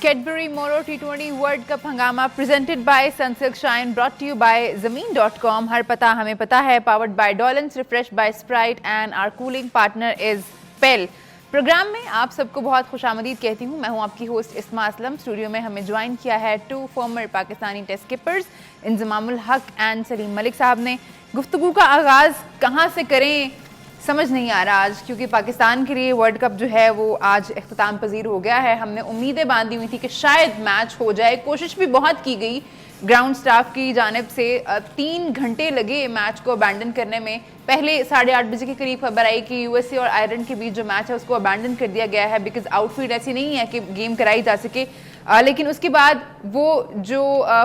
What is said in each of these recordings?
Cadbury Moro T20 world cup हंगामा presented by Sunsilk shine brought to you by ज़मीन.com। हर पता हमें पता है, पावर्ड बाय डॉलन्स, refresh by Sprite and our cooling partner is पेल। प्रोग्राम में आप सबको बहुत खुशामदीद कहती हूँ। मैं हूँ आपकी होस्ट इस्मा असलम। स्टूडियो में हमें ज्वाइन किया है 2 former Pakistani test keepers Inzamamul Haq and Salim Malik साहब ने। गुफ्तगू का आगाज़ कहाँ से करें समझ नहीं आ रहा आज, क्योंकि पाकिस्तान के लिए वर्ल्ड कप जो है वो आज इख्तिताम पजीर हो गया है। हमने उम्मीदें बांधी हुई थी कि शायद मैच हो जाए, कोशिश भी बहुत की गई ग्राउंड स्टाफ की जानिब से। 3 घंटे लगे मैच को अबैंडन करने में। पहले 8:30 बजे के करीब खबर आई कि यूएसए और आयरलैंड के बीच जो मैच है उसको अबैंडन कर दिया गया है, बिकॉज आउटफील्ड ऐसी नहीं है कि गेम कराई जा सके। लेकिन उसके बाद वो जो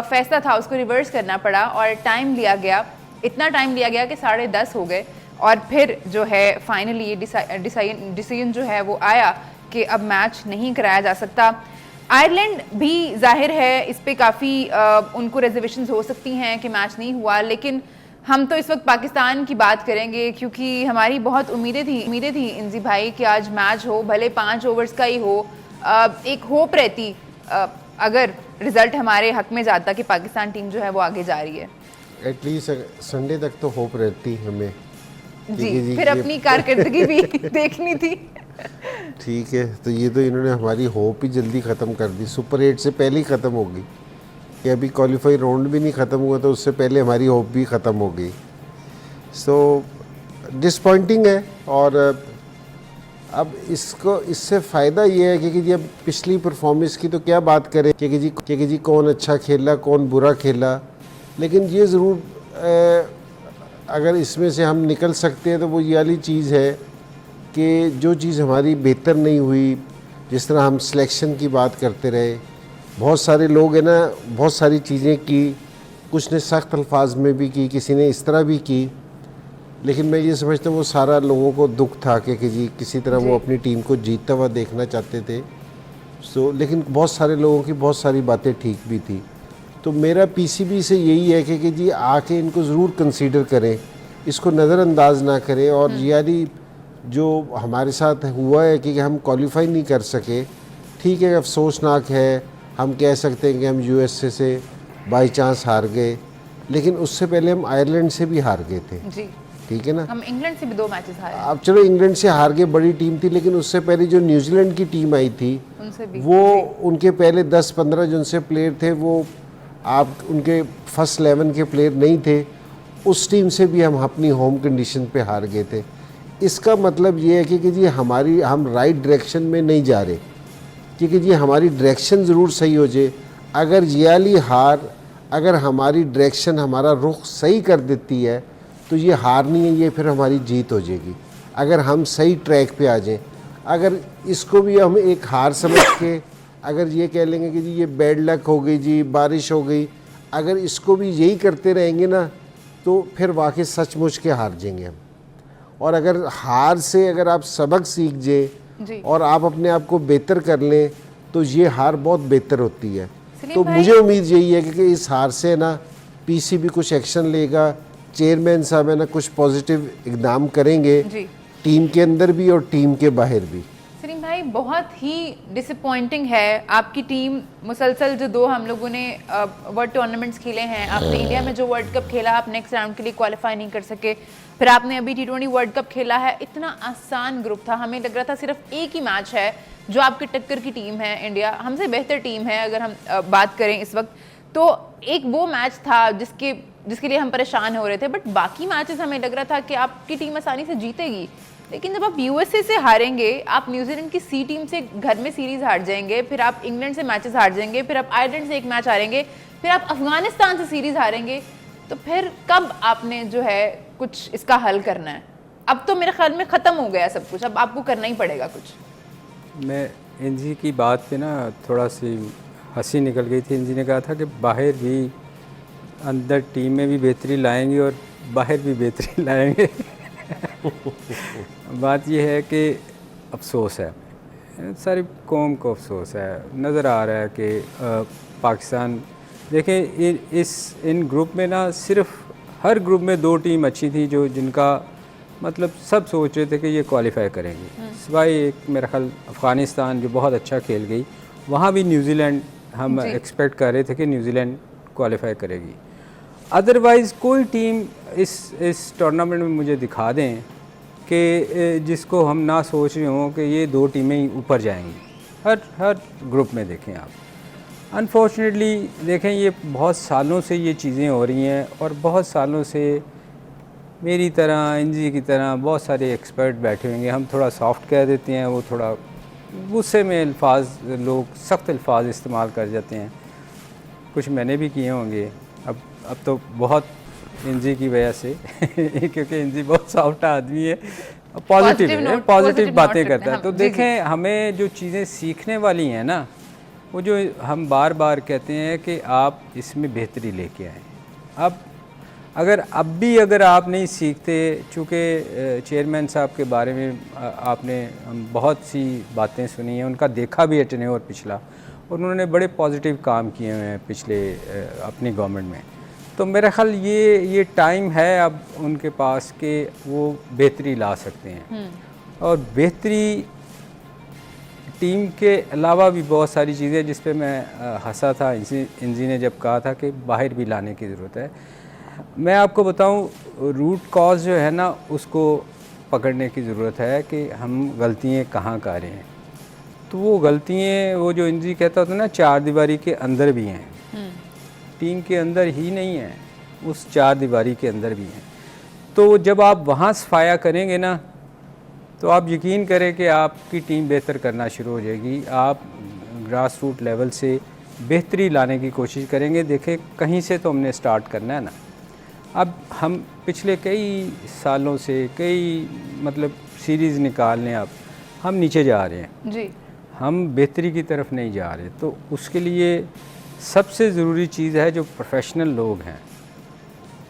फैसला था उसको रिवर्स करना पड़ा और टाइम लिया गया। इतना टाइम लिया गया कि 10:30 हो गए और फिर जो है फाइनली ये डिसीजन जो है वो आया कि अब मैच नहीं कराया जा सकता। आयरलैंड भी जाहिर है इस पे काफ़ी उनको रिजर्वेशंस हो सकती हैं कि मैच नहीं हुआ, लेकिन हम तो इस वक्त पाकिस्तान की बात करेंगे क्योंकि हमारी बहुत उम्मीदें थी इंजी भाई कि आज मैच हो, भले 5 ओवर्स का ही हो। एक होप रहती अगर रिजल्ट हमारे हक में जाता कि पाकिस्तान टीम जो है वो आगे जा रही है। एटलीस्ट संडे तक तो होप रहती हमें जी, फिर अपनी कारकर्दगी भी देखनी थी। ठीक है, तो ये तो इन्होंने हमारी होप ही जल्दी ख़त्म कर दी। सुपर 8 से पहले ही ख़त्म हो गई कि अभी क्वालिफाई राउंड भी नहीं ख़त्म हुआ तो उससे पहले हमारी होप भी ख़त्म हो गई। सो डिसपॉइंटिंग है। और अब इससे फ़ायदा ये है कि अब पिछली परफॉर्मेंस की तो क्या बात करें कि जी कौन अच्छा खेला कौन बुरा खेला, लेकिन ये ज़रूर अगर इसमें से हम निकल सकते हैं तो वो ये वाली चीज़ है कि जो चीज़ हमारी बेहतर नहीं हुई, जिस तरह हम सिलेक्शन की बात करते रहे, बहुत सारे लोग हैं ना बहुत सारी चीज़ें की, कुछ ने सख्त अल्फाज में भी की, किसी ने इस तरह भी की, लेकिन मैं ये समझता हूँ वो सारा लोगों को दुख था कि जी किसी तरह वो अपनी टीम को जीतता हुआ देखना चाहते थे। लेकिन बहुत सारे लोगों की बहुत सारी बातें ठीक भी थी। तो मेरा पीसीबी से यही है कि जी आके इनको ज़रूर कंसीडर करें, इसको नज़रअंदाज ना करें। और यानी जो हमारे साथ हुआ है कि हम क्वालिफाई नहीं कर सके, ठीक है, अफसोसनाक है। हम कह सकते हैं कि हम यूएसए से बाई चांस हार गए, लेकिन उससे पहले हम आयरलैंड से भी हार गए थे जी। ठीक है ना, हम इंग्लैंड से भी 2 मैचेस हारे। अब चलो इंग्लैंड से हार गए, बड़ी टीम थी, लेकिन उससे पहले जो न्यूजीलैंड की टीम आई थी उनसे भी वो उनके पहले 10-15 जो उनसे प्लेयर थे वो आप उनके फर्स्ट 11 के प्लेयर नहीं थे। उस टीम से भी हम अपनी होम कंडीशन पे हार गए थे। इसका मतलब ये है कि जी हम राइट डायरेक्शन में नहीं जा रहे, क्योंकि जी हमारी डायरेक्शन ज़रूर सही हो जाए। अगर जियाली हार अगर हमारी डायरेक्शन हमारा रुख सही कर देती है तो ये हार नहीं है, ये फिर हमारी जीत हो जाएगी अगर हम सही ट्रैक पे आ जाएं। अगर इसको भी हम एक हार समझ के अगर ये कह लेंगे कि जी ये बैड लक हो गई, जी बारिश हो गई, अगर इसको भी यही करते रहेंगे ना तो फिर वाकई सचमुच के हार जाएंगे हम। और अगर हार से अगर आप सबक सीख जाए और आप अपने आप को बेहतर कर लें तो ये हार बहुत बेहतर होती है। तो मुझे उम्मीद यही है कि इस हार से ना पीसीबी कुछ एक्शन लेगा, चेयरमैन साहब है ना कुछ पॉजिटिव इकदाम करेंगे टीम के अंदर भी और टीम के बाहर भी। सलीम भाई, बहुत ही डिसअपॉइंटिंग है आपकी टीम। मुसलसल जो 2 हम लोगों ने वर्ल्ड टूर्नामेंट्स खेले हैं, आपने इंडिया में जो वर्ल्ड कप खेला आप नेक्स्ट राउंड के लिए क्वालिफाई नहीं कर सके, फिर आपने अभी T20 वर्ल्ड कप खेला है। इतना आसान ग्रुप था, हमें लग रहा था सिर्फ एक ही मैच है जो आपकी टक्कर की टीम है इंडिया, हमसे बेहतर टीम है अगर हम बात करें इस वक्त। तो एक वो मैच था जिसके लिए हम परेशान हो रहे थे, बट बाकी मैचेस हमें लग रहा था कि आपकी टीम आसानी से जीतेगी। लेकिन जब आप यूएसए से हारेंगे, आप न्यूजीलैंड की सी टीम से घर में सीरीज हार जाएंगे, फिर आप इंग्लैंड से मैचेस हार जाएंगे, फिर आप आयरलैंड से एक मैच हारेंगे, फिर आप अफगानिस्तान से सीरीज हारेंगे, तो फिर कब आपने जो है कुछ इसका हल करना है? अब तो मेरे ख्याल में ख़त्म हो गया सब कुछ, अब आपको करना ही पड़ेगा कुछ। मैं इंजी की बात पे ना थोड़ा सी हंसी निकल गई थी। इंजी ने कहा था कि बाहर भी अंदर टीम में भी बेहतरी लाएंगे और बाहर भी बेहतरी लाएंगे। बात यह है कि अफसोस है, सारी कौम को अफसोस है। नज़र आ रहा है कि पाकिस्तान देखें इन ग्रुप में ना सिर्फ हर ग्रुप में 2 टीम अच्छी थी जो जिनका मतलब सब सोच रहे थे कि ये क्वालिफाई करेंगी, सिवाय एक मेरा ख्याल अफ़गानिस्तान जो बहुत अच्छा खेल गई वहाँ भी न्यूजीलैंड हम जी। एक्सपेक्ट कर रहे थे कि न्यूजीलैंड क्वालिफाई करेगी। अदरवाइज़ कोई टीम इस टूर्नामेंट में मुझे दिखा दें कि जिसको हम ना सोच रहे हों कि ये 2 टीमें ही ऊपर जाएंगी। हर ग्रुप में देखें आप, अनफॉर्चुनेटली देखें ये बहुत सालों से ये चीज़ें हो रही हैं और बहुत सालों से मेरी तरह इंजी की तरह बहुत सारे एक्सपर्ट बैठे होंगे, हम थोड़ा सॉफ्ट कह देते हैं, वो थोड़ा गुस्से में अल्फाज, लोग सख्त अल्फाज इस्तेमाल कर जाते हैं। कुछ मैंने भी किए होंगे, अब तो बहुत इंजी की वजह से क्योंकि इंजी बहुत सॉफ्ट आदमी है, पॉजिटिव है, पॉजिटिव बातें करता है। तो देखें हमें जो चीज़ें सीखने वाली हैं ना, वो जो हम बार बार कहते हैं कि आप इसमें बेहतरी लेके आएँ। अब भी अगर आप नहीं सीखते, चूँकि चेयरमैन साहब के बारे में आपने बहुत सी बातें सुनी हैं, उनका देखा भी है टेन्योर पिछला, और उन्होंने बड़े पॉजिटिव काम किए हुए हैं पिछले अपनी गवर्नमेंट में। तो मेरा ख्याल ये टाइम है अब उनके पास कि वो बेहतरी ला सकते हैं। और बेहतरी टीम के अलावा भी बहुत सारी चीज़ें जिस पे मैं हंसा था इंजी ने जब कहा था कि बाहर भी लाने की ज़रूरत है। मैं आपको बताऊं, रूट कॉज जो है ना उसको पकड़ने की ज़रूरत है कि हम गलतियाँ कहाँ कर रहे हैं। तो वो गलतियाँ, वो जो इंजी कहता होता है ना, 4 दीवारी के अंदर भी हैं, टीम के अंदर ही नहीं है, उस 4 दीवारी के अंदर भी हैं। तो जब आप वहाँ सफाया करेंगे ना, तो आप यकीन करें कि आपकी टीम बेहतर करना शुरू हो जाएगी। आप ग्रास रूट लेवल से बेहतरी लाने की कोशिश करेंगे। देखें कहीं से तो हमने स्टार्ट करना है ना। अब हम पिछले कई सालों से मतलब सीरीज़ निकाल लें आप, हम नीचे जा रहे हैं जी, हम बेहतरी की तरफ नहीं जा रहे। तो उसके लिए सबसे ज़रूरी चीज़ है जो प्रोफेशनल लोग हैं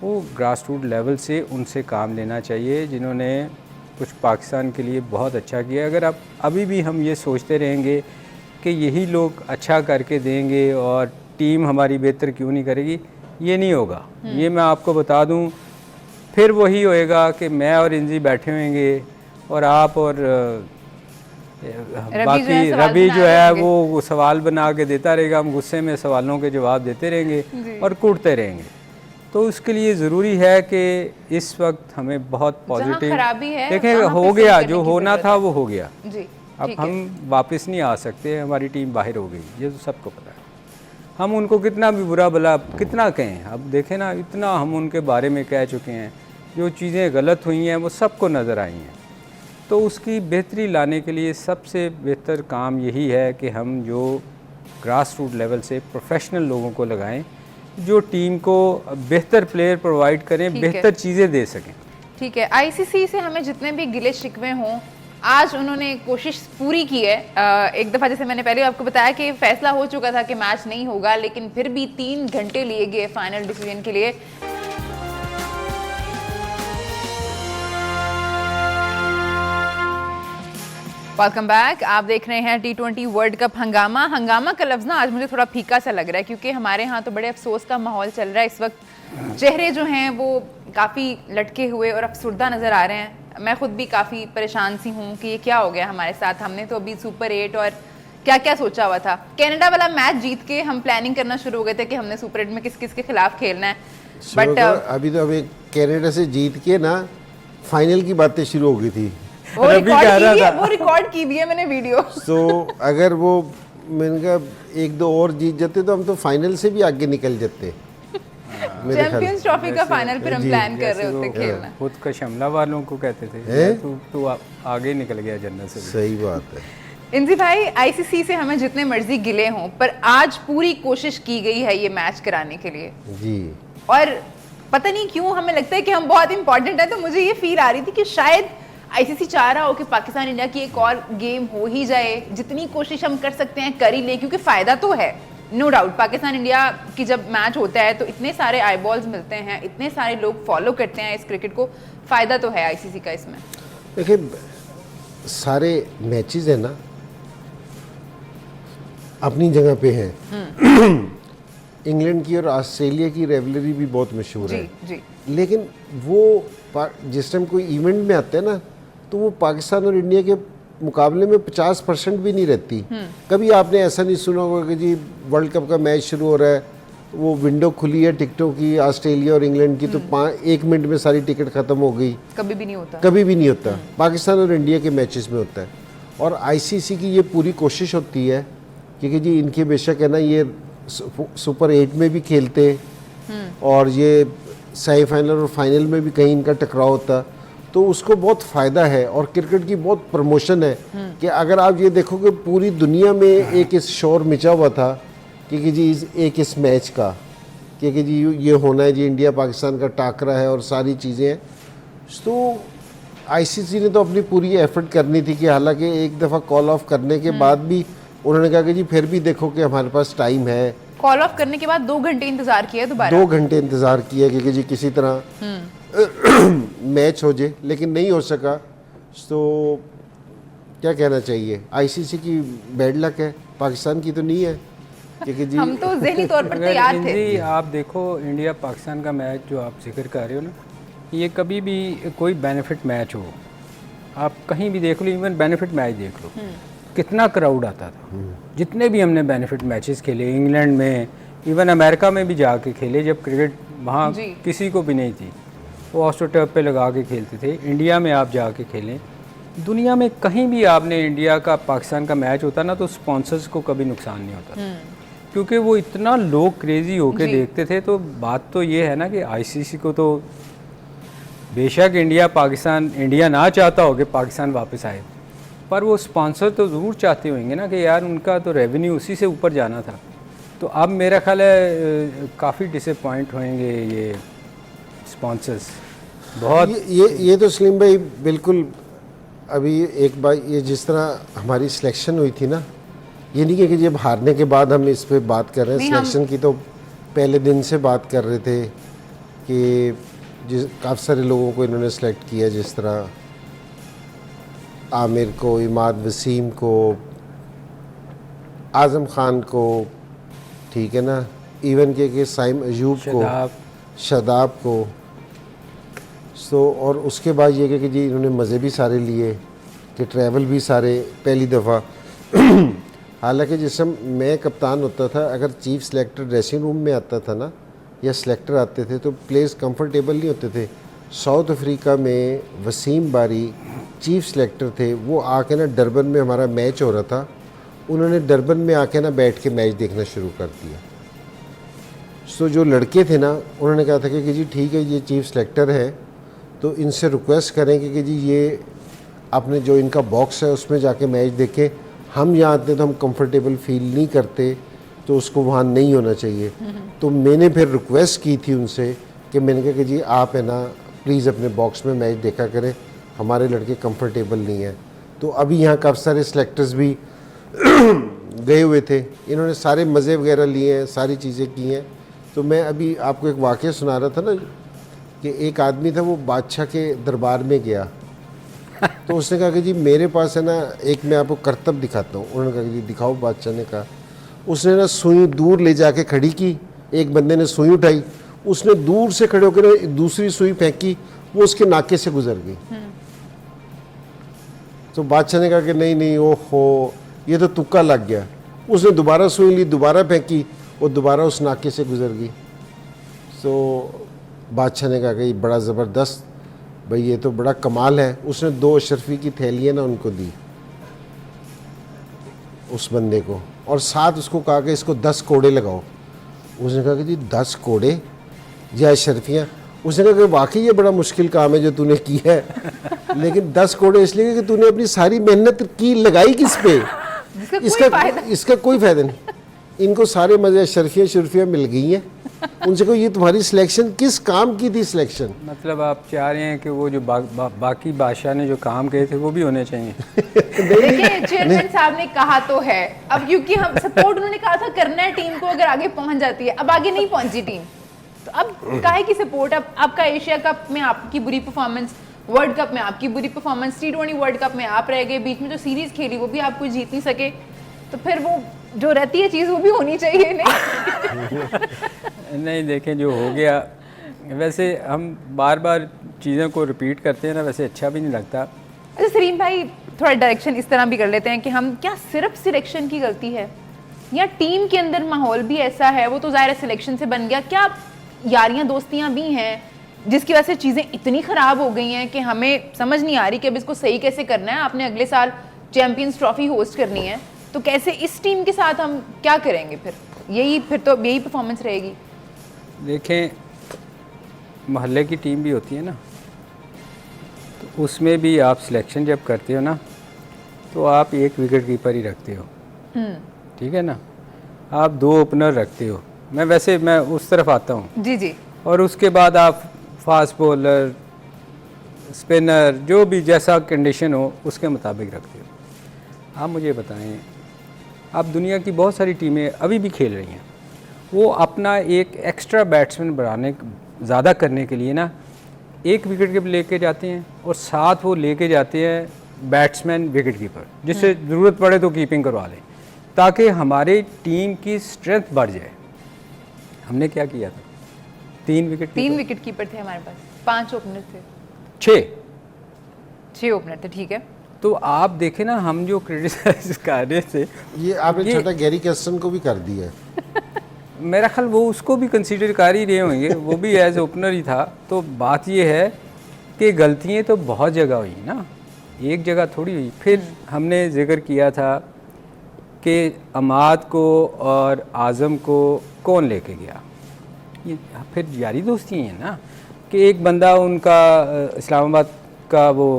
वो ग्रास रूट लेवल से उनसे काम लेना चाहिए, जिन्होंने कुछ पाकिस्तान के लिए बहुत अच्छा किया। अगर आप अभी भी हम ये सोचते रहेंगे कि यही लोग अच्छा करके देंगे और टीम हमारी बेहतर क्यों नहीं करेगी, ये नहीं होगा। ये मैं आपको बता दूं, फिर वही होएगा कि मैं और इंजी बैठे होंगे और आप और बाकी रवि जो है वो सवाल बना के देता रहेगा, हम गुस्से में सवालों के जवाब देते रहेंगे और कूटते रहेंगे। तो उसके लिए ज़रूरी है कि इस वक्त हमें बहुत पॉजिटिव देखें, हो गया जो होना था वो हो गया जी, अब हम वापस नहीं आ सकते, हमारी टीम बाहर हो गई, ये तो सबको पता है। हम उनको कितना भी बुरा भला कितना कहें, अब देखें ना, इतना हम उनके बारे में कह चुके हैं, जो चीज़ें गलत हुई हैं वो सबको नज़र आई हैं। तो उसकी बेहतरी लाने के लिए सबसे बेहतर काम यही है कि हम जो ग्रास रूट लेवल से प्रोफेशनल लोगों को लगाएं, जो टीम को बेहतर प्लेयर प्रोवाइड करें, बेहतर चीज़ें दे सकें। ठीक है, आईसीसी से हमें जितने भी गिले शिकवे हों, आज उन्होंने कोशिश पूरी की है। एक दफ़ा जैसे मैंने पहले आपको बताया कि फैसला हो चुका था कि मैच नहीं होगा, लेकिन फिर भी 3 घंटे लिए गए फाइनल डिसीजन के लिए। वेलकम बैक, आप देख रहे हैं T20 वर्ल्ड कप हंगामा। हंगामा का लफ्ज़ ना आज मुझे थोड़ा फीका सा लग रहा है, क्योंकि हमारे यहाँ तो बड़े अफसोस का माहौल चल रहा है इस वक्त। चेहरे जो हैं वो काफ़ी लटके हुए और अफसुर्दा नज़र आ रहे हैं। मैं खुद भी काफ़ी परेशान सी हूँ कि ये क्या हो गया हमारे साथ। हमने तो अभी सुपर 8 और क्या क्या सोचा हुआ था। कनाडा वाला मैच जीत के हम प्लानिंग करना शुरू हो गए थे कि हमने सुपर 8 में किस किस के खिलाफ खेलना है, बट अभी तो हमें कनाडा से जीत के ना फाइनल की बातें शुरू हो गई थी। वो रिकॉर्ड की भी है मैंने वीडियो। तो अगर वो मैंने कहा 1-2 और जीत जाते तो हम तो फाइनल से भी आगे निकल जाते। चैंपियंस ट्रॉफी का फाइनल फिर हम प्लान कर रहे होते खेलना। खुद का शिमला वालों को कहते थे तू आगे निकल गया जन्नत से। सही बात है। इंजी भाई, आईसीसी से हमें जितने मर्जी गिले हों, पर आज पूरी कोशिश की गई है ये मैच कराने के लिए जी, और पता नहीं क्यों हमें लगता है कि हम बहुत इंपॉर्टेंट है। तो मुझे ये फील आ रही थी कि शायद आईसीसी चाह रहा हो कि पाकिस्तान इंडिया की एक और गेम हो ही जाए। जितनी कोशिश हम कर सकते हैं कर ही ले, क्योंकि फ़ायदा तो है, नो डाउट। पाकिस्तान इंडिया की जब मैच होता है तो इतने सारे आई बॉल्स मिलते हैं, इतने सारे लोग फॉलो करते हैं इस क्रिकेट को, फ़ायदा तो है आईसीसी का इसमें। देखिए सारे मैचेस है ना अपनी जगह पे हैं। इंग्लैंड की और ऑस्ट्रेलिया की रिवलरी भी बहुत मशहूर है जी। लेकिन वो जिस टाइम कोई इवेंट में आते हैं ना, तो वो पाकिस्तान और इंडिया के मुकाबले में 50% भी नहीं रहती। कभी आपने ऐसा नहीं सुना होगा कि जी वर्ल्ड कप का मैच शुरू हो रहा है, वो विंडो खुली है टिकटों की ऑस्ट्रेलिया और इंग्लैंड की, तो 1 मिनट में सारी टिकट ख़त्म हो गई। कभी भी नहीं होता। कभी भी नहीं होता। पाकिस्तान और इंडिया के मैचेस में होता है। और आईसीसी की ये पूरी कोशिश होती है क्योंकि जी इनके बेशक है ना ये सुपर 8 में भी खेलते और ये सेमीफाइनल और फाइनल में भी कहीं इनका टकराव होता, तो उसको बहुत फ़ायदा है। और क्रिकेट की बहुत प्रमोशन है कि अगर आप ये देखोगे पूरी दुनिया में एक इस शोर मचा हुआ था कि जी इस मैच का कि जी ये होना है जी, इंडिया पाकिस्तान का टाकरा है और सारी चीज़ें हैं। तो आईसीसी ने तो अपनी पूरी एफर्ट करनी थी कि हालांकि एक दफ़ा कॉल ऑफ करने के बाद भी उन्होंने कहा कि जी फिर भी देखो कि हमारे पास टाइम है। कॉल ऑफ करने के बाद 2 घंटे इंतजार किया दोबारा। 2 घंटे इंतज़ार किया कि जी किसी तरह मैच हो जाए, लेकिन नहीं हो सका। तो क्या कहना चाहिए, आईसीसी की बैड लक है, पाकिस्तान की तो नहीं है क्योंकि जी हम तो ज़हनी तौर पर अगर तैयार थे। जी आप देखो इंडिया पाकिस्तान का मैच जो आप जिक्र कर रहे हो ना, ये कभी भी कोई बेनिफिट मैच हो, आप कहीं भी देख लो, इवन बेनिफिट मैच देख लो, कितना क्राउड आता था। जितने भी हमने बेनिफिट मैचेस खेले इंग्लैंड में, इवन अमेरिका में भी जाके खेले, जब क्रिकेट वहाँ जी। किसी को भी नहीं थी, वो ऑस्ट्रोटर्फ पे लगा के खेलते थे। इंडिया में आप जाके खेलें, दुनिया में कहीं भी आपने इंडिया का पाकिस्तान का मैच होता ना, तो स्पॉन्सर्स को कभी नुकसान नहीं होता, क्योंकि वो इतना लोग क्रेजी होके जी। देखते थे। तो बात तो ये है ना कि आईसीसी को तो बेशक इंडिया ना चाहता हो कि पाकिस्तान वापस आए, पर वो स्पॉन्सर तो ज़रूर चाहते होंगे ना कि यार उनका तो रेवेन्यू उसी से ऊपर जाना था। तो अब मेरा ख्याल है काफ़ी डिसअपॉइंट होंगे ये स्पॉन्सर्स बहुत। ये तो सलीम भाई बिल्कुल। अभी एक बार ये जिस तरह हमारी सिलेक्शन हुई थी ना, ये नहीं कि जब हारने के बाद हम इस पे बात कर रहे हैं, सिलेक्शन की तो पहले दिन से बात कर रहे थे कि काफ़ी सारे लोगों को इन्होंने सेलेक्ट किया, जिस तरह आमिर को, इमाद वसीम को, आज़म ख़ान को, ठीक है ना, इवन के साइम अयूब को, शादाब को। सो और उसके बाद ये कि जी इन्होंने मज़े भी सारे लिए कि ट्रैवल भी सारे पहली दफ़ा। हालांकि जिस समय मैं कप्तान होता था, अगर चीफ सेलेक्टर ड्रेसिंग रूम में आता था ना, या सेलेक्टर आते थे, तो प्लेयर्स कंफर्टेबल नहीं होते थे। साउथ अफ्रीका में वसीम बारी चीफ सेलेक्टर थे, वो आके ना डरबन में हमारा मैच हो रहा था, उन्होंने डरबन में आके ना बैठ के मैच देखना शुरू कर दिया। सो जो लड़के थे ना, उन्होंने कहा था कि जी ठीक है, ये चीफ सेलेक्टर है, तो इनसे रिक्वेस्ट करेंगे कि जी ये अपने जो इनका बॉक्स है उसमें जाके मैच देखें, हम यहाँ आते तो हम कंफर्टेबल फील नहीं करते, तो उसको वहाँ नहीं होना चाहिए। तो मैंने फिर रिक्वेस्ट की थी उनसे कि मैंने कहा कि जी आप है ना प्लीज़ अपने बॉक्स में मैच देखा करें, हमारे लड़के कंफर्टेबल नहीं हैं। तो अभी यहाँ काफ़ी सारे सेलेक्टर्स भी गए हुए थे, इन्होंने सारे मज़े वगैरह लिए हैं, सारी चीज़ें की हैं। तो मैं अभी आपको एक वाक़या सुना रहा था ना कि एक आदमी था, वो बादशाह के दरबार में गया, तो उसने कहा कि जी मेरे पास है ना एक मैं आपको करतब दिखाता हूँ। उन्होंने कहा कि जी दिखाओ। बादशाह ने कहा, उसने ना सुई दूर ले जाके खड़ी की, एक बंदे ने सुई उठाई, उसने दूर से खड़े होकर दूसरी सुई फेंकी, वो उसके नाके से गुजर गई। तो बादशाह ने कहा कि नहीं नहीं, ओहो ये तो तुक्का लग गया। उसने दोबारा सुई ली, दोबारा फेंकी, और दोबारा उस नाके से गुजर गई। तो बादशाह ने कहा कि बड़ा ज़बरदस्त भाई, ये तो बड़ा कमाल है। उसने 2 अशरफी की थैलियाँ ना उनको दी उस बंदे को, और साथ उसको कहा कि इसको 10 कोड़े लगाओ। उसने कहा कि जी 10 कोड़े या अशरफियाँ? उसने कहा कि वाकई ये बड़ा मुश्किल काम है जो तूने किया है, लेकिन 10 कोड़े इसलिए कि तूने अपनी सारी मेहनत की लगाई किस पे? इसका कोई फ़ायदा नहीं। इनको सारे मज़े अशरफियाँ मिल गई हैं। उनसे कोई ये तुम्हारी सिलेक्शन किस काम की थी सिलेक्शन? मतलब आप चाह रहे हैं कि वो जो बाकी बादशाह ने जो काम किए थे वो भी होने चाहिए। देखिए चेयरमैन साहब ने कहा तो है, अब क्योंकि हम सपोर्ट उन्होंने कहा था करना है टीम को, अगर आगे पहुंच जाती है, अब आगे नहीं पहुंची टीम, तो अब काहे की सपोर्ट? अब आपका एशिया कप में आपकी बुरी परफॉर्मेंस, वर्ल्ड कप में आपकी बुरी परफॉर्मेंस, T20 वर्ल्ड कप में आप रह गए, बीच में जो सीरीज खेली वो भी आप कोई जीत नहीं सके, तो फिर वो जो रहती है चीज़ वो भी होनी चाहिए। नहीं देखें जो हो गया, वैसे हम बार बार चीज़ों को रिपीट करते हैं ना, वैसे अच्छा भी नहीं लगता। अच्छा सलीम भाई, थोड़ा डायरेक्शन इस तरह भी कर लेते हैं कि हम क्या सिर्फ सिलेक्शन की गलती है या टीम के अंदर माहौल भी ऐसा है, वो तो ज़ाहिर है सिलेक्शन से बन गया, क्या यारियां दोस्तियां भी हैं जिसकी वजह से चीज़ें इतनी ख़राब हो गई हैं कि हमें समझ नहीं आ रही कि अब इसको सही कैसे करना है। आपने अगले साल चैंपियंस ट्रॉफी होस्ट करनी है, तो कैसे इस टीम के साथ हम क्या करेंगे फिर यही परफॉर्मेंस रहेगी। देखें, मोहल्ले की टीम भी होती है ना, तो उसमें भी आप सिलेक्शन जब करते हो ना, तो आप एक विकेट कीपर ही रखते हो, ठीक है ना, आप 2 ओपनर रखते हो। मैं उस तरफ आता हूँ जी जी। और उसके बाद आप फास्ट बॉलर, स्पिनर, जो भी जैसा कंडीशन हो उसके मुताबिक रखते हो। आप मुझे बताएं, आप दुनिया की बहुत सारी टीमें अभी भी खेल रही हैं, वो अपना एक एक्स्ट्रा बैट्समैन बढ़ाने ज़्यादा करने के लिए ना एक विकेट कीपर लेके जाते हैं और साथ वो लेके जाते हैं बैट्समैन विकेट कीपर, जिससे ज़रूरत पड़े तो कीपिंग करवा लें, ताकि हमारे टीम की स्ट्रेंथ बढ़ जाए। हमने क्या किया था, 3 विकेट कीपर थे हमारे पास, 5 ओपनर थे, 6 ओपनर थे, ठीक है। तो आप देखें ना, हम जो क्रिटिसाइज कर रहे थे, ये आपने छोटा गैरी कैस्टन को भी कर दिया है। मेरा ख्याल वो उसको भी कंसीडर कर ही रहे होंगे, वो भी एज ओपनर ही था। तो बात ये है कि गलतियाँ तो बहुत जगह हुई ना, एक जगह थोड़ी हुई। फिर हमने जिक्र किया था कि अमाद को और आज़म को कौन लेके गया, ये फिर यारी दोस्ती है ना, कि एक बंदा उनका इस्लामाबाद का वो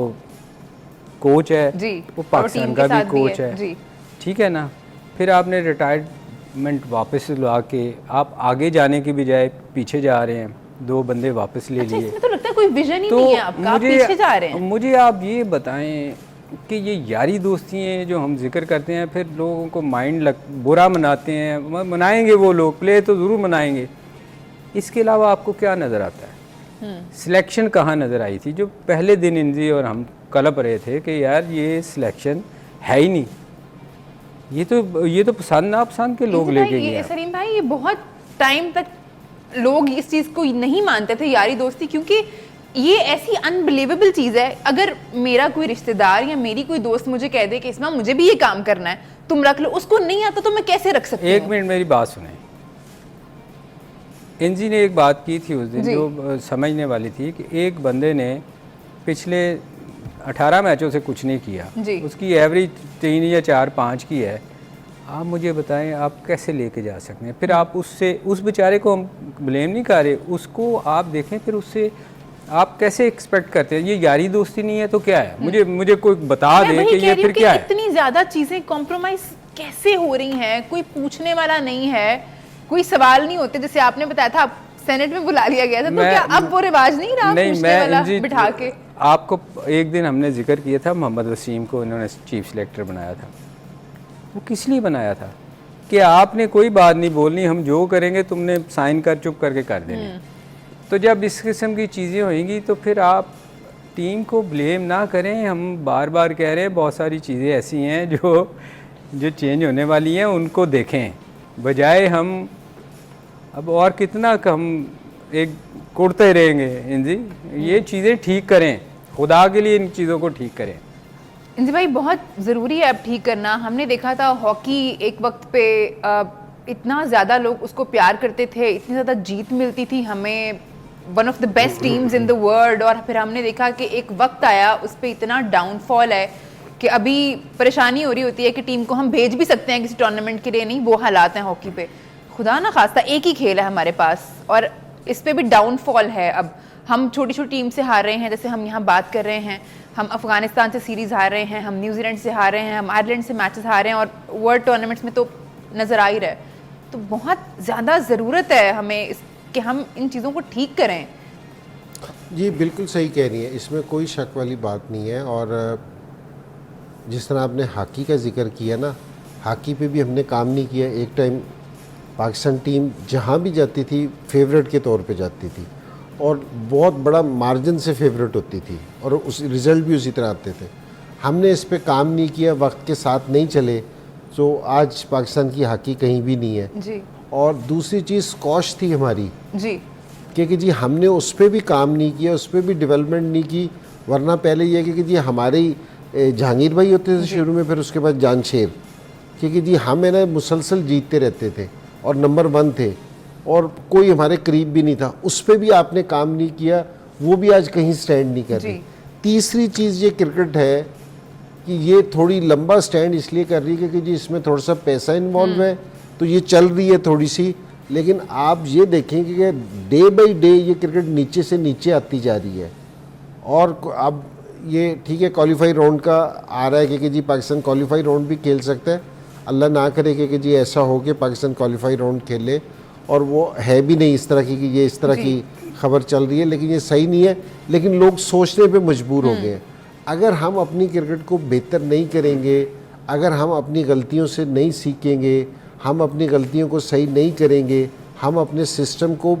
कोच है जी, वो पाकिस्तान का भी कोच है जी। ठीक है ना। फिर आपने रिटायरमेंट वापस ला के आप आगे जाने की बजाय पीछे जा रहे हैं, 2 बंदे वापस ले लिए। इसमें तो लगता है कोई विजन ही तो नहीं है आपका, आप पीछे जा रहे हैं। मुझे आप ये बताएं कि ये यारी दोस्ती हैं जो हम जिक्र करते हैं, फिर लोगों को बुरा मनाते हैं, मनाएंगे वो लोग, प्ले तो ज़रूर मनाएंगे। इसके अलावा आपको क्या नज़र आता है? सिलेक्शन कहाँ नज़र आई थी? जो पहले दिन इंजी और हम कलप रहे थे कि यार ये सिलेक्शन है ही नहीं, ये तो पसंद नापसंद के लोग लेके गए। सलीम भाई, ये बहुत टाइम तक लोग इस चीज़ को नहीं मानते थे यारी दोस्ती, क्योंकि ये ऐसी अनबिलीवेबल चीज़ है। अगर मेरा कोई रिश्तेदार या मेरी कोई दोस्त मुझे कह दे कि इसमें मुझे भी ये काम करना है, तुम रख लो, उसको नहीं आता तो मैं कैसे रख सकती हूँ? 1 मिनट मेरी बात सुने। इंजी ने एक बात की थी उस दिन जो समझने वाली थी कि एक बंदे ने पिछले 18 मैचों से कुछ नहीं किया, उसकी एवरेज 3 या 4-5 की है। आप मुझे बताएं आप कैसे लेके जा सकते हैं? फिर आप उस बेचारे को हम ब्लेम नहीं कर रहे, उसको आप देखें, फिर उससे आप कैसे एक्सपेक्ट करते हैं? ये यारी दोस्ती नहीं है तो क्या है? मुझे कोई बता दे कि ये फिर क्या है? इतनी ज़्यादा चीज़ें कॉम्प्रोमाइज़ कैसे हो रही हैं, कोई पूछने वाला नहीं है, कोई सवाल नहीं होते। जैसे आपने बताया था सेनेट में बुला लिया गया था, तो क्या अब वो रिवाज नहीं रहा पूछने वाला बिठा के? आपको एक दिन हमने जिक्र किया था, मोहम्मद वसीम को इन्होंने चीफ सिलेक्टर बनाया था। वो किस लिए बनाया था? कि आपने कोई बात नहीं बोलनी, हम जो करेंगे तुमने साइन कर चुप करके कर देने। तो जब इस किस्म की चीज़ें होंगी तो फिर आप टीम को ब्लेम ना करें। हम बार बार कह रहे हैं बहुत सारी चीज़ें ऐसी हैं जो चेंज होने वाली हैं, उनको देखें, बजाय हम अब और कितना हम एक कुड़ते रहेंगे। इंजी, ये चीज़ें ठीक करें, खुदा के लिए इन चीज़ों को ठीक करें। इंजी भाई, बहुत ज़रूरी है अब ठीक करना। हमने देखा था हॉकी एक वक्त पे इतना ज़्यादा लोग उसको प्यार करते थे, इतनी ज़्यादा जीत मिलती थी हमें, one of the best teams in the world. और फिर हमने देखा कि एक वक्त आया उस पर इतना डाउनफॉल है कि अभी परेशानी हो रही होती है कि टीम को हम भेज भी सकते हैं किसी टूर्नामेंट के लिए, नहीं वो हालात हैं हॉकी पे। खुदा ना खास्ता एक ही खेल है हमारे पास और इस पे भी डाउनफॉल है। अब हम छोटी छोटी टीम से हार रहे हैं, जैसे हम यहाँ बात कर रहे हैं, हम अफगानिस्तान से सीरीज़ हार रहे हैं, हम न्यूजीलैंड से हार रहे हैं, हम आयरलैंड से मैचेस हार रहे हैं और वर्ल्ड टूर्नामेंट्स में तो नज़र आ ही रहा है। तो बहुत ज़्यादा ज़रूरत है हमें कि हम इन चीज़ों को ठीक करें। जी बिल्कुल सही कह रही है, इसमें कोई शक वाली बात नहीं है। और जिस तरह आपने हॉकी का जिक्र किया ना, हॉकी पे भी हमने काम नहीं किया। एक टाइम पाकिस्तान टीम जहाँ भी जाती थी फेवरेट के तौर पे जाती थी और बहुत बड़ा मार्जिन से फेवरेट होती थी और उस रिज़ल्ट भी उसी तरह आते थे। हमने इस पे काम नहीं किया, वक्त के साथ नहीं चले, तो आज पाकिस्तान की हॉकी कहीं भी नहीं है जी। और दूसरी चीज़ स्कॉश थी हमारी जी, क्योंकि जी हमने उस पर भी काम नहीं किया, उस पर भी डेवलपमेंट नहीं की। वरना पहले ये कि जी हमारी जहांगीर भाई होते थे शुरू में, फिर उसके बाद जानशेर, क्योंकि जी हम है ना मुसलसल जीतते रहते थे और नंबर 1 थे और कोई हमारे करीब भी नहीं था। उस पर भी आपने काम नहीं किया, वो भी आज कहीं स्टैंड नहीं कर रही। तीसरी चीज़ ये क्रिकेट है कि ये थोड़ी लंबा स्टैंड इसलिए कर रही है क्योंकि जी इसमें थोड़ा सा पैसा इन्वॉल्व है, तो ये चल रही है थोड़ी सी। लेकिन आप ये देखें कि डे बाई डे ये क्रिकेट नीचे से नीचे आती जा रही है। और अब ये ठीक है क्वालिफाई राउंड का आ रहा है कि जी पाकिस्तान क्वालिफाई राउंड भी खेल सकता है, अल्लाह ना करे कि जी ऐसा हो कि पाकिस्तान क्वालिफाई राउंड खेले, और वो है भी नहीं इस तरह की कि ये इस तरह की खबर चल रही है, लेकिन ये सही नहीं है। लेकिन लोग सोचने पे मजबूर हो गए हैं। अगर हम अपनी क्रिकेट को बेहतर नहीं करेंगे, अगर हम अपनी गलतियों से नहीं सीखेंगे, हम अपनी गलतियों को सही नहीं करेंगे, हम अपने सिस्टम को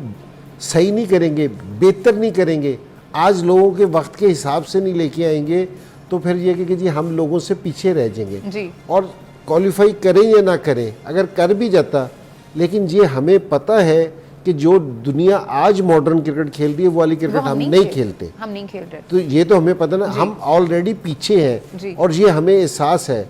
सही नहीं करेंगे, बेहतर नहीं करेंगे, आज लोगों के वक्त के हिसाब से नहीं लेके आएंगे, तो फिर ये कि जी हम लोगों से पीछे रह जाएंगे जी। और क्वालिफाई करें या ना करें, अगर कर भी जाता, लेकिन ये हमें पता है कि जो दुनिया आज मॉडर्न क्रिकेट खेल रही है वो वाली क्रिकेट हम नहीं खेलते, हम नहीं खेल रहे। तो ये तो हमें पता ना, हम ऑलरेडी पीछे हैं और ये हमें एहसास है।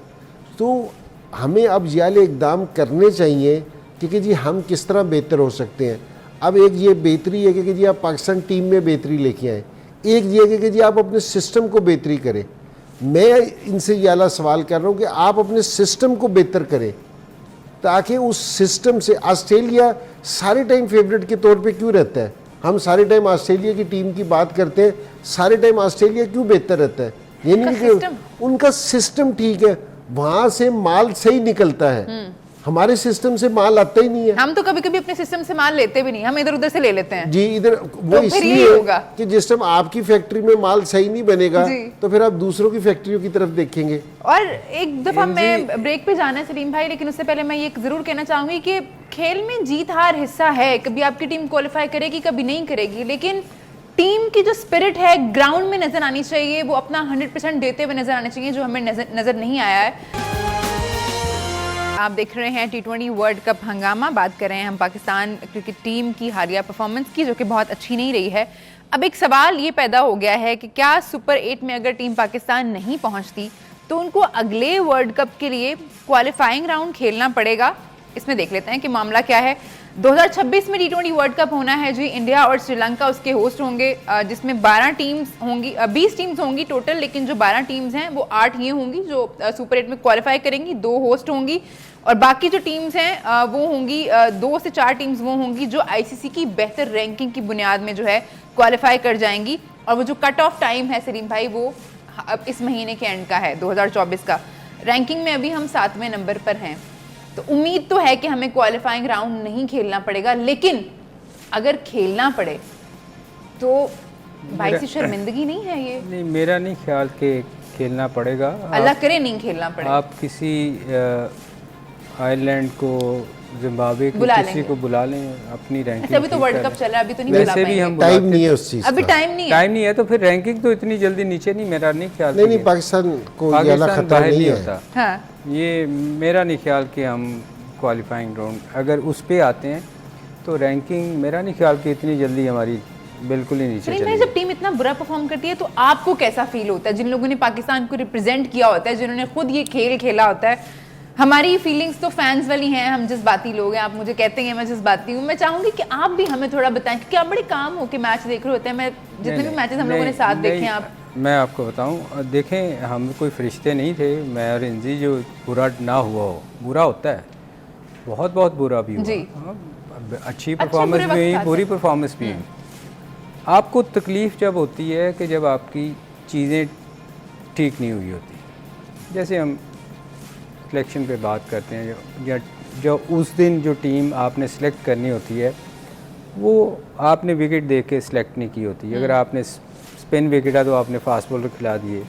तो हमें अब ये वाले इकदाम करने चाहिए कि जी हम किस तरह बेहतर हो सकते हैं। अब एक ये बेहतरी है कि जी आप पाकिस्तान टीम में बेहतरी लेके आए, एक ये है कि जी आप अपने सिस्टम को बेहतरी करें। मैं इनसे ये वाला सवाल कर रहा हूँ कि आप अपने सिस्टम को बेहतर करें, ताकि उस सिस्टम से ऑस्ट्रेलिया सारे टाइम फेवरेट के तौर पे क्यों रहता है। हम सारे टाइम ऑस्ट्रेलिया की टीम की बात करते हैं, सारे टाइम ऑस्ट्रेलिया क्यों बेहतर रहता है? ये नहीं कि उनका सिस्टम ठीक है, वहाँ से माल सही निकलता है, हमारे सिस्टम से माल आता ही नहीं है। हम तो कभी कभी अपने सिस्टम से माल लेते भी नहीं, हम इधर उधर से ले लेते हैं जी। इधर वो तो इसलिए होगा कि जिस टाइम आपकी फैक्ट्री में माल सही नहीं बनेगा तो फिर आप दूसरों की फैक्ट्रियों की तरफ देखेंगे। और एक दफा मैं ब्रेक पे जाना है सलीम भाई, लेकिन उससे पहले मैं ये जरूर कहना चाहूंगी कि खेल में जीत हार हिस्सा है, कभी आपकी टीम क्वालिफाई करेगी कभी नहीं करेगी, लेकिन टीम की जो स्पिरिट है ग्राउंड में नजर आनी चाहिए, वो अपना 100% देते हुए नजर आने चाहिए, जो हमें नजर नहीं आया है। आप देख रहे हैं T20 वर्ल्ड कप हंगामा। बात कर रहे हैं हम पाकिस्तान क्रिकेट टीम की हालिया परफॉर्मेंस की, जो कि बहुत अच्छी नहीं रही है। अब एक सवाल ये पैदा हो गया है कि क्या सुपर 8 में अगर टीम पाकिस्तान नहीं पहुंचती तो उनको अगले वर्ल्ड कप के लिए क्वालिफाइंग राउंड खेलना पड़ेगा। इसमें देख लेते हैं कि मामला क्या है। 2026 में T20 वर्ल्ड कप होना है जी। इंडिया और श्रीलंका उसके होस्ट होंगे, जिसमें 12 टीम्स होंगी, 20 टीम्स होंगी टोटल, लेकिन जो 12 टीम्स हैं वो 8 ये होंगी जो सुपर 8 में क्वालिफाई करेंगी, 2 होस्ट होंगी, और बाकी जो टीम्स हैं वो होंगी 2 से 4 टीम्स वो होंगी जो आईसीसी की बेहतर रैंकिंग की बुनियाद में जो है क्वालिफाई कर जाएंगी। और वो जो कट ऑफ टाइम है सलीम भाई, वो अब इस महीने के एंड का है, 2024 का। रैंकिंग में अभी हम 7वें नंबर पर हैं, तो उम्मीद तो है कि हमें क्वालिफाइंग राउंड नहीं खेलना पड़ेगा, लेकिन अगर खेलना पड़े तो भाई से शर्मिंदगी नहीं है ये? नहीं, मेरा नहीं ख्याल कि खेलना पड़ेगा। अल्लाह करे नहीं खेलना पड़े। आप किसी आयरलैंड को, जिम्बाब्वे को, किसी को बुला लें अपनी रैंकिंग। अभी तो वर्ल्ड कप चल रहा है, अभी तो नहीं बुला पाएंगे। भी हम टाइम नहीं है उस चीज, अभी टाइम नहीं है तो फिर रैंकिंग तो इतनी जल्दी नीचे नहीं, मेरा नहीं ख्याल। नहीं, पाकिस्तान को ये वाला खतरा नहीं होता। हाँ। ये मेरा नहीं ख्याल कि हम क्वालिफाइंग राउंड अगर उस पे आते हैं तो रैंकिंग मेरा नहीं ख्याल कि इतनी जल्दी हमारी बिल्कुल ही नीचे चलेगी। जब टीम इतना बुरा परफॉर्म करती है तो आपको कैसा फील होता है, जिन लोगों ने पाकिस्तान को रिप्रेजेंट किया होता है, जिन्होंने खुद ये खेल खेला होता है? हमारी फीलिंग्स तो फैंस वाली हैं, हम जज्बाती लोग हैं, आप मुझे कहते हैं मैं जज्बाती हूँ। मैं चाहूंगी कि आप भी हमें थोड़ा बताएं, क्योंकि आप बड़े काम हो के मैच देख रहे होते हैं। मैं जितने भी मैचेस हम लोगों ने साथ देखे हैं, आप मैं आपको बताऊं, देखें हम कोई फरिश्ते नहीं थे। मैं और इंजी, जो बुरा ना हुआ हो, बुरा होता है, बहुत बहुत बुरा भी हुआ, अच्छी परफॉर्मेंस भी हुई, बुरी परफॉर्मेंस भी हुई। आपको तकलीफ़ जब होती है कि जब आपकी चीज़ें ठीक नहीं हुई होती। जैसे हम सिलेक्शन पे बात करते हैं, जो उस दिन जो टीम आपने सेलेक्ट करनी होती है वो आपने विकेट देख के सिलेक्ट नहीं की होती। अगर आपने स्पिन विकेट है तो आपने फास्ट बॉलर खिला दिए,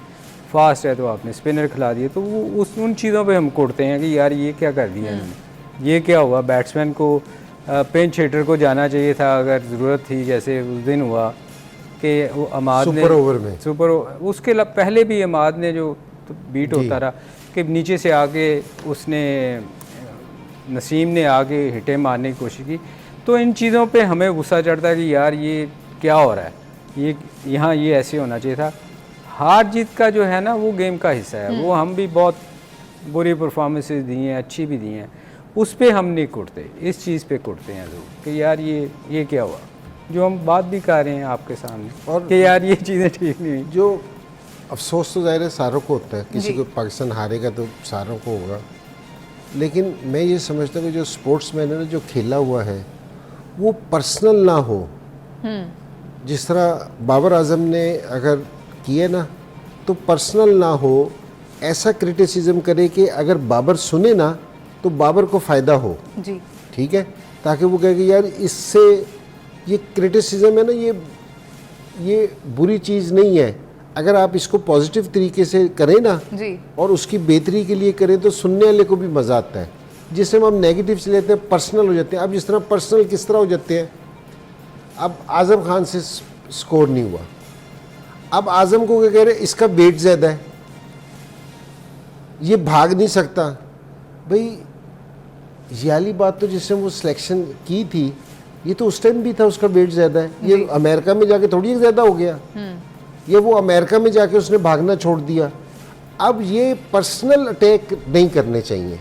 फास्ट है तो आपने स्पिनर खिला दिए, तो वो उन चीज़ों पे हम कुड़ते हैं कि यार ये क्या कर दिया इन्होंने, ये क्या हुआ। बैट्समैन को पिंच हिटर को जाना चाहिए था अगर ज़रूरत थी, जैसे उस दिन हुआ कि वो अमाद ने सुपर उसके पहले भी अमाद ने जो बीट होता रहा कि नीचे से आके उसने, नसीम ने आगे हिटे मारने की कोशिश की। तो इन चीज़ों पे हमें गुस्सा चढ़ता है कि यार ये क्या हो रहा है, ये यहाँ ये ऐसे होना चाहिए था। हार जीत का जो है ना वो गेम का हिस्सा है। वो हम भी बहुत बुरी परफॉर्मेंसेस दी हैं, अच्छी भी दी हैं, उस पे हम नहीं कुटते, इस चीज़ पे कुटते हैं लोग कि यार ये क्या हुआ, जो हम बात भी कर रहे हैं आपके सामने और कि यार ये चीज़ें ठीक नहीं हुई। जो अफसोस तो ज़ाहिर है सारों को होता है, किसी जी। को पाकिस्तान हारेगा तो सारों को होगा, लेकिन मैं ये समझता हूँ कि जो स्पोर्ट्समैन है ना, जो खेला हुआ है वो पर्सनल ना हो। जिस तरह बाबर आजम ने अगर किए ना, तो पर्सनल ना हो, ऐसा क्रिटिसिज्म करे कि अगर बाबर सुने ना तो बाबर को फ़ायदा हो, जी ठीक है, ताकि वो कहे कि यार इससे ये क्रिटिसिज्म है ना, ये बुरी चीज़ नहीं है, अगर आप इसको पॉजिटिव तरीके से करें ना जी और उसकी बेहतरी के लिए करें तो सुनने वाले को भी मज़ा आता है। जिस टाइम हम नेगेटिव से लेते हैं पर्सनल हो जाते हैं। अब जिस तरह पर्सनल किस तरह हो जाते हैं, अब आज़म खान से स्कोर नहीं हुआ, अब आज़म को क्या कह रहे हैं, इसका वेट ज़्यादा है, ये भाग नहीं सकता। भाई ये वाली बात तो जिसने वो सिलेक्शन की थी, ये तो उस टाइम भी था उसका वेट ज़्यादा है, ये अमेरिका में जाके थोड़ी ज़्यादा हो गया, ये वो अमेरिका में जाके उसने भागना छोड़ दिया। अब ये पर्सनल अटैक नहीं करने चाहिए।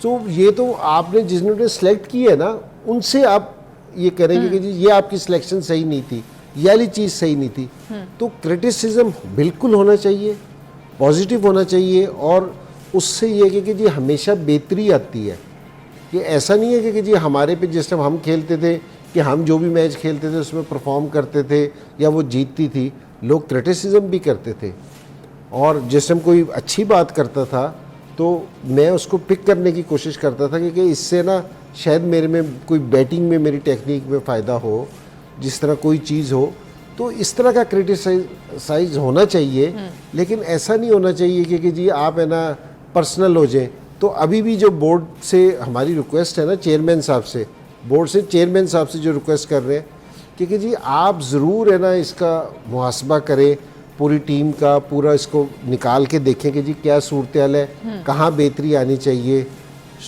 तो ये तो आपने जिन्होंने सेलेक्ट की है ना, उनसे आप ये करेंगे कि जी ये आपकी सिलेक्शन सही नहीं थी, ये वाली चीज़ सही नहीं थी। तो क्रिटिसिज्म बिल्कुल होना चाहिए, पॉजिटिव होना चाहिए, और उससे ये है कि जी हमेशा बेहतरी आती है। ये ऐसा नहीं है कि जी हमारे पे जिस टाइम हम खेलते थे कि हम जो भी मैच खेलते थे उसमें परफॉर्म करते थे या वो जीतती थी, लोग क्रिटिसिज्म भी करते थे, और जिस टाइम कोई अच्छी बात करता था तो मैं उसको पिक करने की कोशिश करता था कि इससे ना शायद मेरे में कोई बैटिंग में मेरी टेक्निक में फ़ायदा हो, जिस तरह कोई चीज़ हो, तो इस तरह का क्रिटिसाइज होना चाहिए। लेकिन ऐसा नहीं होना चाहिए कि जी आप है ना पर्सनल हो जाए। तो अभी भी जो बोर्ड से हमारी रिक्वेस्ट है ना, चेयरमैन साहब से, बोर्ड से चेयरमैन साहब से जो रिक्वेस्ट कर रहे हैं कि जी आप ज़रूर है ना इसका मुहासबा करें, पूरी टीम का पूरा इसको निकाल के देखें कि जी क्या सूरत हाल है, कहाँ बेहतरी आनी चाहिए,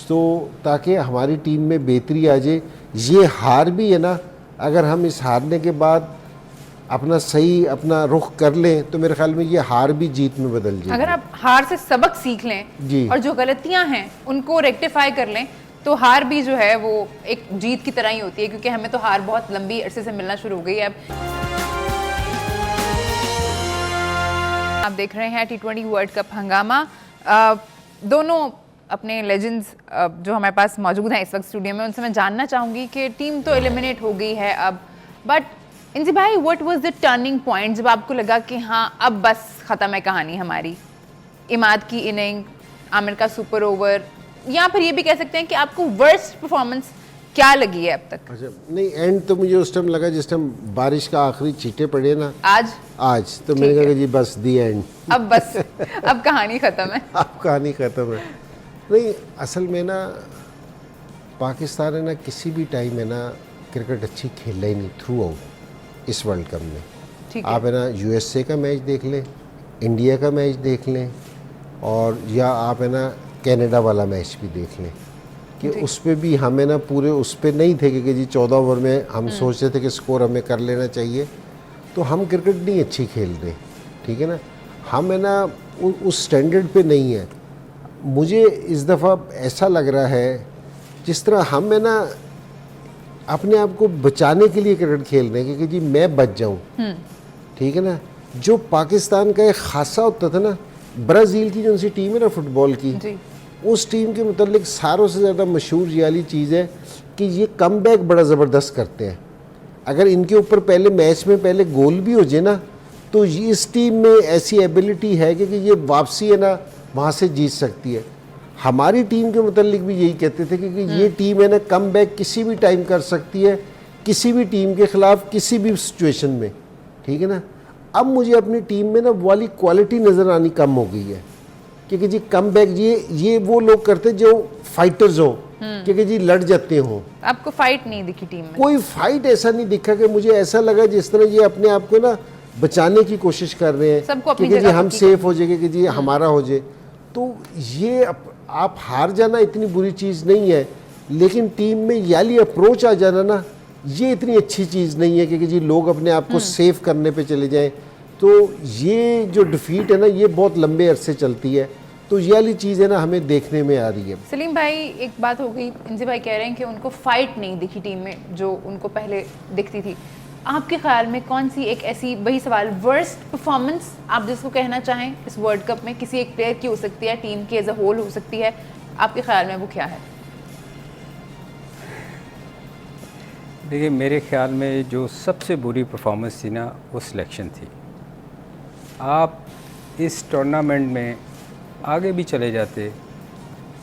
तो ताकि हमारी टीम में बेहतरी आ जाए। ये हार भी है ना, अगर हम इस हारने के बाद अपना सही अपना रुख कर लें तो मेरे ख्याल में ये हार भी जीत में बदल जाएगी। अगर आप हार से सबक सीख लें जी। और जो गलतियां हैं उनको रेक्टिफाई कर लें, तो हार भी जो है वो एक जीत की तरह ही होती है, क्योंकि हमें तो हार बहुत लंबी अरसे से मिलना शुरू हो गई है। अब आप देख रहे हैं T20 वर्ल्ड कप हंगामा। दोनों अपने लेजेंड्स जो हमारे पास मौजूद हैं इस वक्त स्टूडियो में, उनसे मैं जानना चाहूँगी कि टीम तो एलिमिनेट हो गई है अब, बट इंजी भाई what was the turning point जब आपको लगा कि हाँ अब बस ख़त्म है कहानी हमारी? इमाद की इनिंग, आमिर का सुपर ओवर, या फिर ये भी कह सकते हैं कि आपको वर्स्ट परफॉर्मेंस क्या लगी है अब तक? अच्छा, नहीं एंड तो मुझे उस टाइम लगा जिस टाइम बारिश का आखिरी छींटे पड़े ना, आज तो मैंने कहा कि जी बस दी एंड, अब बस अब कहानी ख़त्म है। अब कहानी ख़त्म है। नहीं, असल में ना पाकिस्तान है ना किसी भी टाइम है ना क्रिकेट अच्छी खेला ही नहीं थ्रू आउट इस वर्ल्ड कप में। ठीक है। आप है ना यूएसए का मैच देख लें, इंडिया का मैच देख लें, और या आप है ना कनाडा वाला मैच भी देख लें कि उस पर भी हमें ना पूरे उस पर नहीं थे कि जी 14 ओवर में हम सोचते थे कि स्कोर हमें कर लेना चाहिए, तो हम क्रिकेट नहीं अच्छी खेल रहे, ठीक है ना, हम है ना उस स्टैंडर्ड पे नहीं है। मुझे इस दफ़ा ऐसा लग रहा है जिस तरह हम है ना अपने आप को बचाने के लिए क्रिकेट खेल रहे हैं कि जी मैं बच जाऊं, ठीक है ना। जो पाकिस्तान का एक खासा होता था ना, ब्राज़ील की जो सी टीम है ना फुटबॉल की जी। उस टीम के मुतालिक सारों से ज़्यादा मशहूर ये वाली चीज़ है कि ये कमबैक बड़ा ज़बरदस्त करते हैं। अगर इनके ऊपर पहले मैच में पहले गोल भी हो जाए ना, तो ये इस टीम में ऐसी एबिलिटी है कि ये वापसी है ना वहाँ से जीत सकती है। हमारी टीम के मुतालिक भी यही कहते थे कि ये टीम है ना कमबैक किसी भी टाइम कर सकती है, किसी भी टीम के ख़िलाफ़ किसी भी सिचुएशन में, ठीक है ना। अब मुझे अपनी टीम में ना वाली क्वालिटी नज़र आनी कम हो गई है, क्योंकि जी कमबैक ये वो लोग करते जो फाइटर्स हो, क्योंकि जी लड़ जाते हो। आपको फाइट नहीं दिखी टीम में? कोई फाइट ऐसा नहीं दिखा कि मुझे ऐसा लगा जिस तरह ये अपने आप को ना बचाने की कोशिश कर रहे हैं सबको अपनी कि जी जगह हम पक्की सेफ हो जाएंगे कि जी हमारा हो जाए। तो ये आप हार जाना इतनी बुरी चीज़ नहीं है, लेकिन टीम में याली अप्रोच आ जाना ना, ये इतनी अच्छी चीज़ नहीं है कि जी लोग अपने आप को सेफ करने पे चले जाएं। तो ये जो डिफीट है ना ये बहुत लंबे अरसे चलती है, तो ये वाली चीज़ है ना हमें देखने में आ रही है। सलीम भाई एक बात हो गई, इंजी भाई कह रहे हैं कि उनको फाइट नहीं दिखी टीम में जो उनको पहले दिखती थी। आपके ख्याल में कौन सी एक ऐसी, वही सवाल, वर्स्ट परफॉर्मेंस आप जिसको कहना चाहें इस वर्ल्ड कप में, किसी एक प्लेयर की हो सकती है, टीम की एज अ होल हो सकती है, आपके ख्याल में वो क्या है? देखिए मेरे ख्याल में जो सबसे बुरी परफॉर्मेंस थी ना वो सिलेक्शन थी। आप इस टूर्नामेंट में आगे भी चले जाते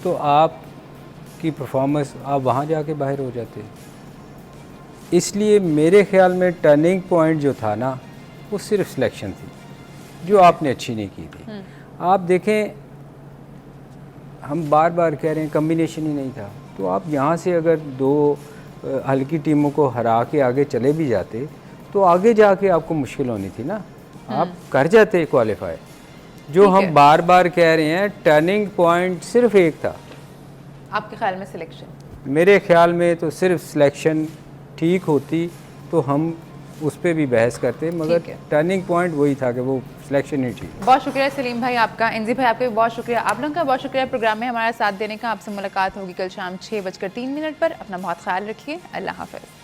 तो आपकी परफॉर्मेंस आप वहाँ जाके बाहर हो जाते। इसलिए मेरे ख्याल में टर्निंग पॉइंट जो था ना वो सिर्फ सिलेक्शन थी जो आपने अच्छी नहीं की थी। आप देखें हम बार बार कह रहे हैं कम्बिनेशन ही नहीं था, तो आप यहाँ से अगर दो हल्की टीमों को हरा के आगे चले भी जाते तो आगे जाके आपको मुश्किल होनी थी ना, आप कर जाते क्वालिफाई। जो हम बार बार कह रहे हैं टर्निंग पॉइंट सिर्फ एक था। आपके ख्याल में सिलेक्शन? मेरे ख्याल में तो सिर्फ सिलेक्शन ठीक होती तो हम उस पर भी बहस करते, मगर टर्निंग पॉइंट वही था कि वो सिलेक्शन ही ठीक। बहुत शुक्रिया सलीम भाई आपका, इंजी भाई आपका भी बहुत शुक्रिया, आप लोगों का बहुत शुक्रिया प्रोग्राम में हमारा साथ देने का। आपसे मुलाकात होगी कल शाम 6:03 पर। अपना बहुत ख्याल रखिए, अल्लाह हाफ़िज़।